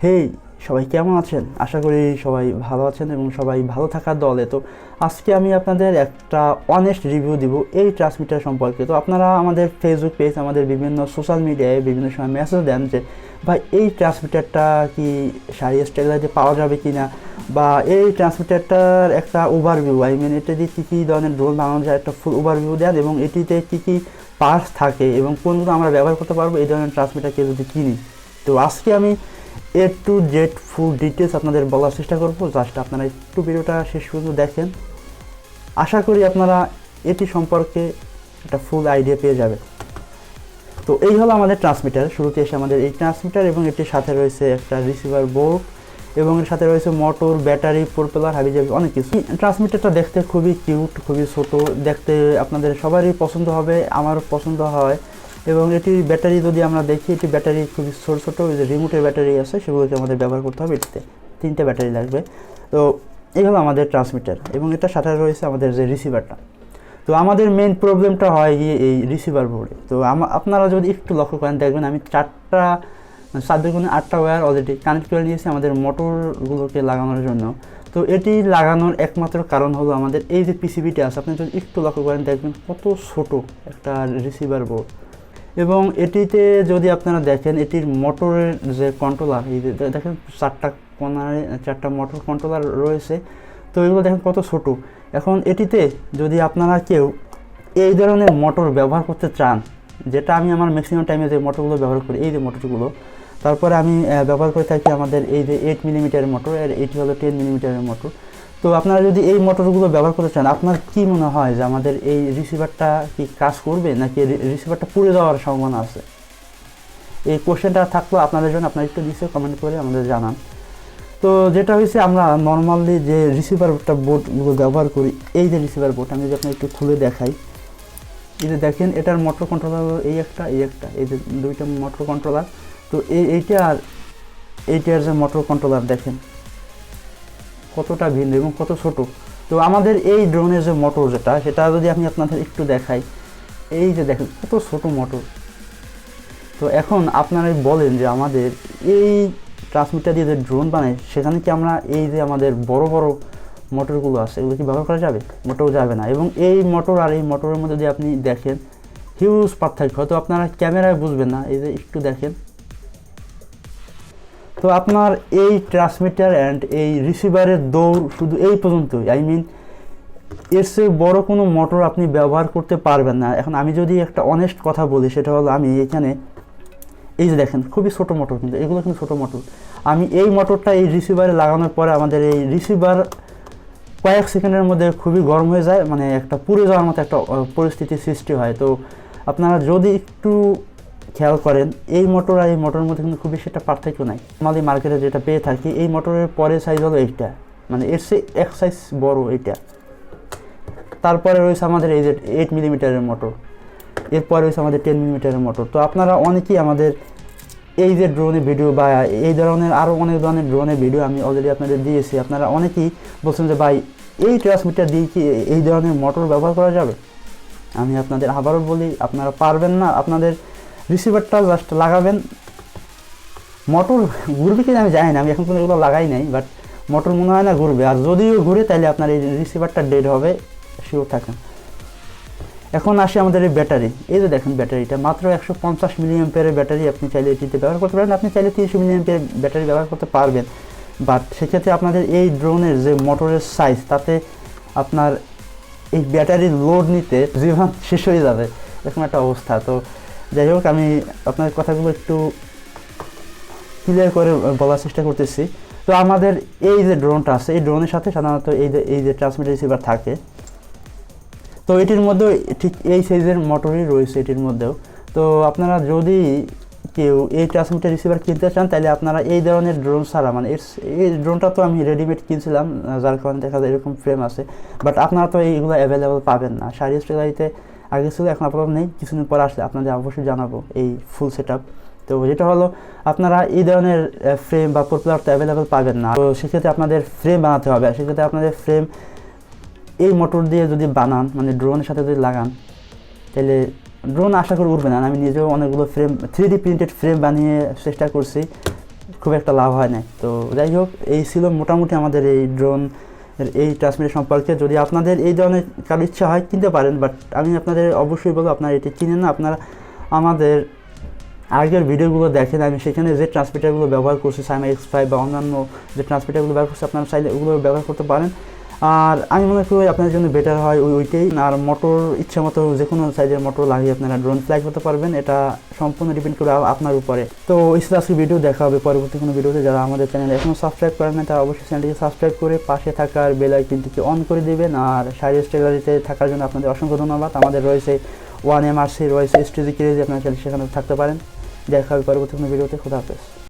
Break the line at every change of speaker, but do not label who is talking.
হেই সবাই কেমন আছেন? আশা করি সবাই ভালো আছেন এবং সবাই ভালো থাকার দলে। তো আজকে আমি আপনাদের একটা অনেস্ট রিভিউ দিব এই ট্রান্সমিটার সম্পর্কে। তো আপনারা আমাদের ফেসবুক পেজ, আমাদের বিভিন্ন সোশ্যাল মিডিয়ায় বিভিন্ন সময় মেসেজ দেন যে ভাই এই ট্রান্সমিটারটা কি শাহরিয়ার টেকগালেরিতে পাওয়া যাবে কি না, বা এই ট্রান্সমিটারটার একটা ওভারভিউ, এটা দিয়ে কী কী ধরনের ড্রোন বানানো যায় একটা ফুল ওভারভিউ দেন, এবং এটিতে কী কী পার্টস থাকে এবং কোনগুলো আমরা ব্যবহার করতে পারবো এই ধরনের ট্রান্সমিটারকে যদি কিনি। তো আজকে আমি A to Z full details আপনাদের বলার চেষ্টা করবো। জাস্ট আপনারা একটু ভিডিওটা শেষ পর্যন্ত দেখেন, আশা করি আপনারা এটি সম্পর্কে একটা ফুল আইডিয়া পেয়ে যাবে। তো এই হলো আমাদের ট্রান্সমিটার। শুরুতে এসে আমাদের এই ট্রান্সমিটার এবং এটির সাথে রয়েছে একটা রিসিভার বোর্ড এবং এর সাথে রয়েছে মোটর, ব্যাটারি, প্রোপেলার, হাবিজাবি অনেক কিছু। ট্রান্সমিটারটা দেখতে খুবই কিউট, খুবই ছোট, দেখতে আপনাদের সবারই পছন্দ হবে, আমারও পছন্দ হয়। এবং এটির ব্যাটারি যদি আমরা দেখি, এটি ব্যাটারি খুবই ছোটো ছোটো, যে রিমোটের ব্যাটারি আছে সেগুলোকে আমাদের ব্যবহার করতে হবে। এটিতে 3টে ব্যাটারি লাগবে। তো এই হলো আমাদের ট্রান্সমিটার এবং এটার সাথে রয়েছে আমাদের যে রিসিভারটা। তো আমাদের মেইন প্রবলেমটা হয় গিয়ে এই রিসিভার বোর্ডে। তো আপনারা যদি একটু লক্ষ্য করেন দেখবেন আমি 8টা ওয়্যার অলরেডি কানেক্ট করে নিয়েছি আমাদের মোটরগুলোকে লাগানোর জন্য। তো এটি লাগানোর একমাত্র কারণ হলো আমাদের এই যে পিসিবিটি আছে, আপনি যদি একটু লক্ষ্য করেন দেখবেন কত ছোট একটা রিসিভার বোর্ড। এবং এটিতে যদি আপনারা দেখেন এটির মোটরের যে কন্ট্রোলার, এই যে দেখেন 4টা কোণায় 4টা মোটর কন্ট্রোলার রয়েছে। তো এগুলো দেখেন কত ছোট। এখন এটিতে যদি আপনারা কেউ এই ধরনের মোটর ব্যবহার করতে চান, যেটা আমি আমার ম্যাক্সিমাম টাইমে যে মোটরগুলো ব্যবহার করি, এই যে মোটরগুলো, তারপরে আমি ব্যবহার করে থাকি আমাদের এই যে 8 মিলিমিটারের মোটর, আর এটি হলো 10 মিলিমিটারের মোটর। তো আপনারা যদি এই মোটরগুলো ব্যবহার করতে চান, আপনার কি মনে হয় যে আমাদের এই রিসিভারটা কি কাজ করবে, নাকি রিসিভারটা পুড়ে যাওয়ার সম্ভাবনা আছে? এই কোশ্চেনটা থাকলো আপনাদের জন্য, আপনারা একটু নিচে কমেন্ট করে আমাদের জানান। তো যেটা হয়েছে, আমরা নর্মালি যে রিসিভারটা বোর্ডগুলো ব্যবহার করি, এই যে রিসিভার বোর্ড আমি যদি আপনার একটু খুলে দেখাই, এই যে দেখেন এটার মোটর কন্ট্রোলার এই একটা এই যে 2টা মোটর কন্ট্রোলার। তো এইটার যে মোটর কন্ট্রোলার দেখেন কতটা ভিন্ন এবং কত ছোট। তো আমাদের এই ড্রোনের যে মোটর সেটা যদি আমি আপনাদের একটু দেখাই, এই যে দেখেন কত ছোট মোটর। তো এখন আপনারা বলেন যে আমাদের এই ট্রান্সমিটার দিয়ে যে ড্রোন বানাই, সেখানে কি আমরা এই যে আমাদের বড় বড় মোটরগুলো আছে এগুলো কি ব্যবহার করা যাবে? মোটেও যাবে না। এবং এই মোটর আর এই মোটরের মধ্যে যদি আপনি দেখেন হিউজ পার্থক্য, হয়তো আপনারা ক্যামেরায় বুঝবেন না, এই যে একটু দেখেন। তো আপনার এই ট্রান্সমিটার অ্যান্ড এই রিসিভারের দৌড় শুধু এই পর্যন্তই। এর চেয়ে বড় কোনো মোটর আপনি ব্যবহার করতে পারবেন না। এখন আমি যদি একটা অনেস্ট কথা বলি, সেটা হলো আমি এখানে এই যে দেখেন খুবই ছোট মোটর, কিন্তু এগুলো কিন্তু ছোট মোটর। আমি এই মোটরটা এই রিসিভারে লাগানোর পরে আমাদের এই রিসিভার কয়েক সেকেন্ডের মধ্যে খুবই গরম হয়ে যায়, মানে একটা পুড়ে যাওয়ার মতো একটা পরিস্থিতির সৃষ্টি হয়। তো আপনারা যদি একটু খেয়াল করেন, এই মোটর আর এই মোটরের মধ্যে কিন্তু খুবই সেটা পার্থক্য নাই। আমাদের মার্কেটে যেটা পেয়ে থাকি, এই মোটরের পরের সাইজ হলো এইটা, মানে এর চেয়ে এক সাইজ বড় এইটা। তারপরে রয়েছে আমাদের এই যে 8 মিলিমিটারের মোটর, এরপরে রয়েছে আমাদের 10 মিলিমিটারের মোটর। তো আপনারা অনেকেই আমাদের এই যে ড্রোনের ভিডিও বা এই ধরনের আরও অনেক ধরনের ড্রোনের ভিডিও আমি অলরেডি আপনাদের দিয়েছি। আপনারা অনেকেই বলছেন যে ভাই এই ট্রান্সমিটার দিয়ে কি এই ধরনের মোটর ব্যবহার করা যাবে? আমি আপনাদের আবারও বলি, আপনারা পারবেন না। আপনাদের রিসিভারটা জাস্ট লাগাবেন, মোটর ঘুরবে কিনা আমি জানি না, আমি এখন পর্যন্ত এগুলো লাগাই নাই, বাট মোটর মনে হয় না ঘুরবে। আর যদিও ঘুরে তাহলে আপনার এই রিসিভারটা ডেড হবে, শিওর থাকেন। এখন আসে আমাদের এই ব্যাটারি। এই যে দেখেন ব্যাটারিটা মাত্র 150 মিলিঅ্যাম্পিয়ারের ব্যাটারি। আপনি চাইলে এটিতে ব্যবহার করতে পারেন, আপনি চাইলে 300 মিলিঅ্যাম্পিয়ার ব্যাটারি ব্যবহার করতে পারবেন। বাট সেক্ষেত্রে আপনাদের এই ড্রোনের যে মোটরের সাইজ, তাতে আপনার এই ব্যাটারির লোড নিতে জীবন শেষ হয়ে যাবে, এরকম একটা অবস্থা। তো যাই হোক, আমি আপনার কথাগুলো একটু ক্লিয়ার করে বলার চেষ্টা করতেছি। তো আমাদের এই যে ড্রোনটা আছে, এই ড্রোনের সাথে সাধারণত এই যে ট্রান্সমিটার রিসিভার থাকে। তো এটির মধ্যেও ঠিক এই সাইজের মোটরই রয়েছে এটির মধ্যেও। তো আপনারা যদি কেউ এই ট্রান্সমিটার রিসিভার কিনতে চান, তাহলে আপনারা এই ধরনের ড্রোন ছাড়া, মানে এই ড্রোনটা তো আমি রেডিমেড কিনছিলাম, যার কারণে দেখা যায় এরকম ফ্রেম আছে, বাট আপনারা তো এইগুলো অ্যাভেলেবেল পাবেন না। শাহরিয়ার টেকগালেরিতে আগে ছিল, এখন আপাতত নেই, কিছুদিন পর আসলে আপনাদের অবশ্যই জানাবো এই ফুল সেট আপ। তো যেটা হলো, আপনারা এই ধরনের ফ্রেম বা প্রপেলার তো অ্যাভেলেবেল পাবেন না। তো সেক্ষেত্রে আপনাদের ফ্রেম বানাতে হবে। সেক্ষেত্রে আপনাদের ফ্রেম এই মোটর দিয়ে যদি বানান, মানে ড্রোনের সাথে যদি লাগান, তাহলে ড্রোন আশা করি উঠবে না। আমি নিজেও অনেকগুলো ফ্রেম 3D প্রিন্টেড ফ্রেম বানিয়ে চেষ্টা করছি, খুব একটা লাভ হয় না। তো যাই হোক, এই ছিল মোটামুটি আমাদের এই ড্রোন এই ট্রান্সমিটার সম্পর্কে। যদি আপনাদের এই ধরনের কারো ইচ্ছা হয় কিনতে পারেন, বাট আমি আপনাদের অবশ্যই বলবো আপনারা এটি কিনেন না। আপনারা আমাদের আগের ভিডিওগুলো দেখেন, আমি সেখানে যে ট্রান্সমিটারগুলো ব্যবহার করছি সাইমা X5 বা অন্যান্য যে ট্রান্সমিটারগুলো ব্যবহার করছি, আপনারা চাইলে ওগুলো ব্যবহার করতে পারেন। আর আমি মনে করি আপনার জন্য বেটার হয় ওইটাই। আর মোটর ইচ্ছা মতো যে কোনো সাইজের মোটর লাগিয়ে আপনারা ড্রোন ফ্লাই করতে পারবেন, এটা সম্পূর্ণ ডিপেন্ড করে আপনার উপরে। তো এই ছিল আজকে ভিডিও, দেখা হবে পরবর্তী কোনো ভিডিওতে। যারা আমাদের চ্যানেল এখনও সাবস্ক্রাইব করেন না তারা অবশ্যই চ্যানেলটিকে সাবস্ক্রাইব করে পাশে থাকার বেল আইকনটিকে অন করে দেবেন। আর শাহরিয়ার টেকগ্যালারিতে থাকার জন্য আপনাদের অসংখ্য ধন্যবাদ। আমাদের রয়েছে 1MRC, রয়েছে STG ক্রেজি, আপনারা চাইলে সেখানে থাকতে পারেন। দেখা হবে পরবর্তী কোনো ভিডিওতে। খোদা হাফেজ।